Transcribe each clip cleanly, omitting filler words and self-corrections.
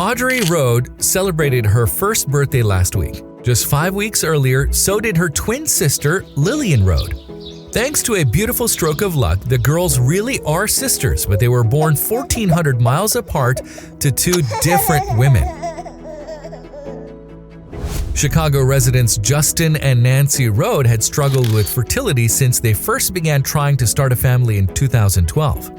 Audrey Rode celebrated her first birthday last week. Just 5 weeks earlier, so did her twin sister, Lillian Rode. Thanks to a beautiful stroke of luck, the girls really are sisters, but they were born 1,400 miles apart to two different women. Chicago residents Justin and Nancy Rode had struggled with fertility since they first began trying to start a family in 2012.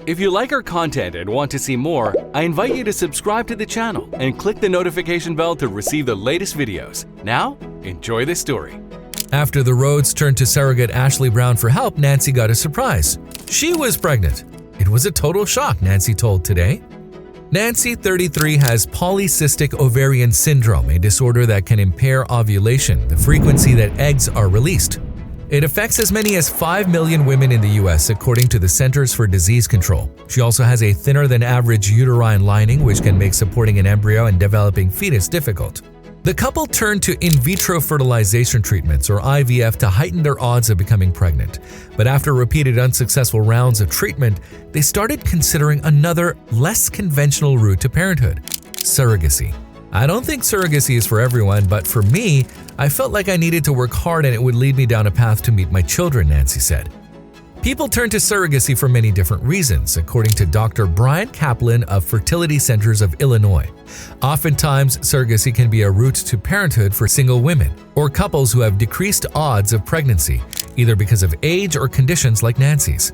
If you like our content and want to see more, I invite you to subscribe to the channel and click the notification bell to receive the latest videos. Now, enjoy the story. After the Rhodes turned to surrogate Ashley Brown for help, Nancy got a surprise. She was pregnant. It was a total shock, Nancy told Today. Nancy, 33, has polycystic ovarian syndrome, a disorder that can impair ovulation, the frequency that eggs are released. It affects as many as 5 million women in the U.S., according to the Centers for Disease Control. She also has a thinner than average uterine lining, which can make supporting an embryo and developing fetus difficult. The couple turned to in vitro fertilization treatments, or IVF, to heighten their odds of becoming pregnant. But after repeated unsuccessful rounds of treatment, they started considering another, less conventional route to parenthood: surrogacy. I don't think surrogacy is for everyone, but for me, I felt like I needed to work hard and it would lead me down a path to meet my children, Nancy said. People turn to surrogacy for many different reasons, according to Dr. Brian Kaplan of Fertility Centers of Illinois. Oftentimes, surrogacy can be a route to parenthood for single women or couples who have decreased odds of pregnancy, either because of age or conditions like Nancy's.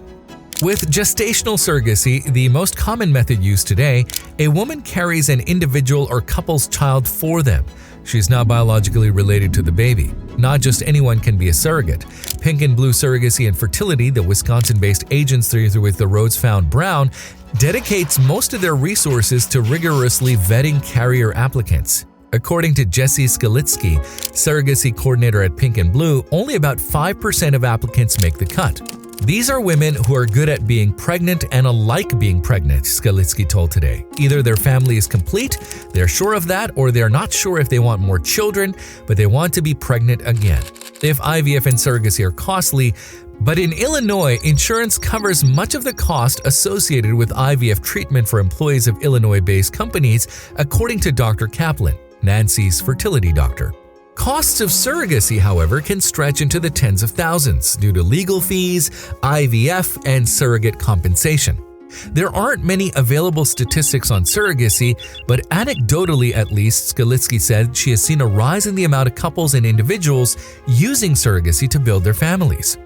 With gestational surrogacy, the most common method used today, a woman carries an individual or couple's child for them. She's not biologically related to the baby. Not just anyone can be a surrogate. Pink and Blue Surrogacy and Fertility, the Wisconsin-based agency through which the Rhodes found Brown, dedicates most of their resources to rigorously vetting carrier applicants. According to Jesse Skalitsky, surrogacy coordinator at Pink and Blue, only about 5% of applicants make the cut. These are women who are good at being pregnant and like being pregnant, Skalitsky told Today. Either their family is complete, they're sure of that, or they're not sure if they want more children, but they want to be pregnant again. If IVF and surrogacy are costly, but in Illinois, insurance covers much of the cost associated with IVF treatment for employees of Illinois-based companies, according to Dr. Kaplan, Nancy's fertility doctor. Costs of surrogacy, however, can stretch into the tens of thousands due to legal fees, IVF, and surrogate compensation. There aren't many available statistics on surrogacy, but anecdotally at least, Skalitsky said she has seen a rise in the amount of couples and individuals using surrogacy to build their families.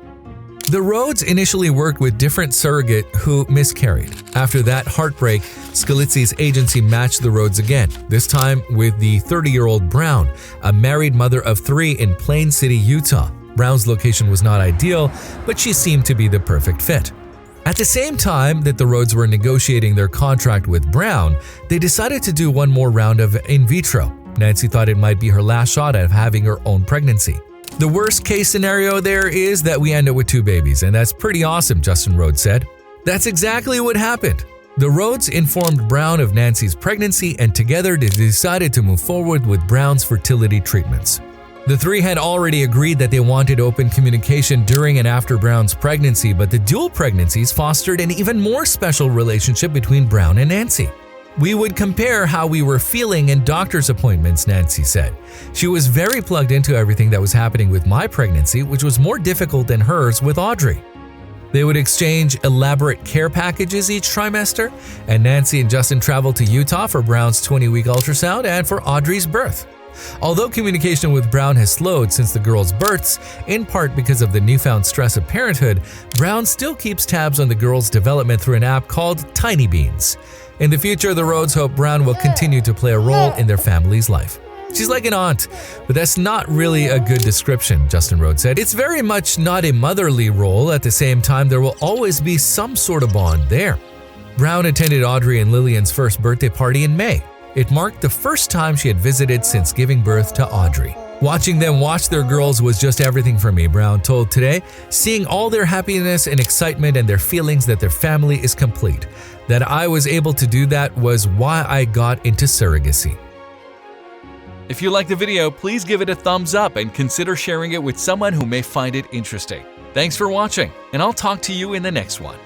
The Rhodes initially worked with different surrogate who miscarried. After that heartbreak, Skalitsky's agency matched the Rhodes again, this time with the 30-year-old Brown, a married mother of 3 in Plain City, Utah. Brown's location was not ideal, but she seemed to be the perfect fit. At the same time that the Rhodes were negotiating their contract with Brown, they decided to do one more round of in vitro. Nancy thought it might be her last shot at having her own pregnancy. The worst case scenario there is that we end up with 2 babies, and that's pretty awesome, Justin Rhodes said. That's exactly what happened. The Rhodes informed Brown of Nancy's pregnancy, and together they decided to move forward with Brown's fertility treatments. The 3 had already agreed that they wanted open communication during and after Brown's pregnancy, but the dual pregnancies fostered an even more special relationship between Brown and Nancy. We would compare how we were feeling in doctor's appointments, Nancy said. She was very plugged into everything that was happening with my pregnancy, which was more difficult than hers with Audrey. They would exchange elaborate care packages each trimester, and Nancy and Justin traveled to Utah for Brown's 20-week ultrasound and for Audrey's birth. Although communication with Brown has slowed since the girls' births, in part because of the newfound stress of parenthood, Brown still keeps tabs on the girls' development through an app called Tiny Beans. In the future, the Rhodes hope Brown will continue to play a role in their family's life. She's like an aunt, but that's not really a good description, Justin Rhodes said. It's very much not a motherly role. At the same time, there will always be some sort of bond there. Brown attended Audrey and Lillian's first birthday party in May. It marked the first time she had visited since giving birth to Audrey. Watching them watch their girls was just everything for me, Brown told Today. Seeing all their happiness and excitement and their feelings that their family is complete. That I was able to do that was why I got into surrogacy. If you liked the video, please give it a thumbs up and consider sharing it with someone who may find it interesting. Thanks for watching, and I'll talk to you in the next one.